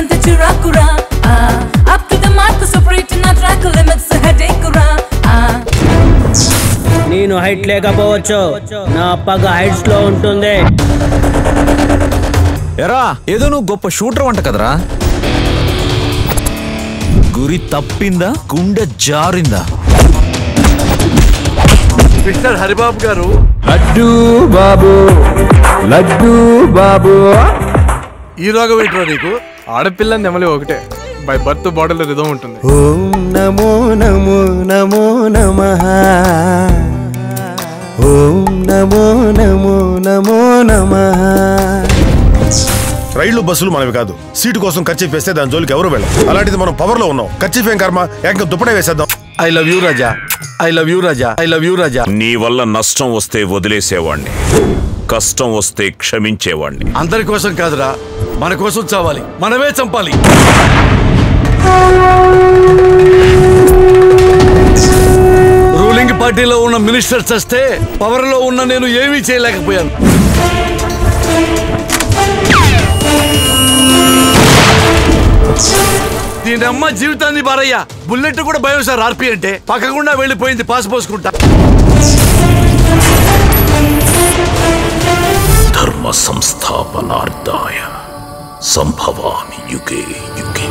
అంత చిరాకురా up to the mark super hit నా ట్రాక్ లిమిట్స్ హెడేక్ రా నేను హైట్ లేకపోవచ్చు నా పగ హైట్స్ లో ఉంటుంది ఎరా ఏదో నువ్వు గొప్ప షూటర్ వంట కదరా గురి తప్పిందా గుండె జారిందా మిస్టర్ హరిబాబు గారు లడ్డు బాబు లడ్డు బాబు ఈ రోగం ఏంట్రా నీకు ఆడపిల్ల నెమలి ఒకటే బై బర్త్ బాడీలో రిధం ఉంటుంది ఓం నమో నమో నమో నమః ఓం నమో నమో నమో నమః రైళ్లు బస్సులు మనవి కాదు సీటు కోసం ఖర్చు వేస్తే దాని జోలికి ఎవరు వెళ్ళం అలాంటిది మనం పవర్ లో ఉన్నాం ఖర్చు ఏం కర్మ ఏకంగా దుప్పటే వేసేద్దాం I love you Raja I love you Raja I love you Raja నీ వల్ల నష్టం వస్తే వదిలేసేవాణ్ణి కష్టం వస్తే క్షమించేవాణ్ణి అందరి కోసం కాదురా మన కోసం చావాలి మనమే చంపాలి రూలింగ్ పార్టీలో ఉన్న మినిస్టర్ చస్తే పవర్ లో ఉన్న నేను ఏమీ చేయలేకపోయాను దీని అమ్మ జీవితాన్ని బారయ్యా బుల్లెట్ కూడా భయం సార్ ఆర్పి అంటే పక్కకుండా వెళ్ళిపోయింది పాస్ పోసుకుంటా ధర్మ సంస్థాపనార్థాయ సంభవామి యుగే యుగే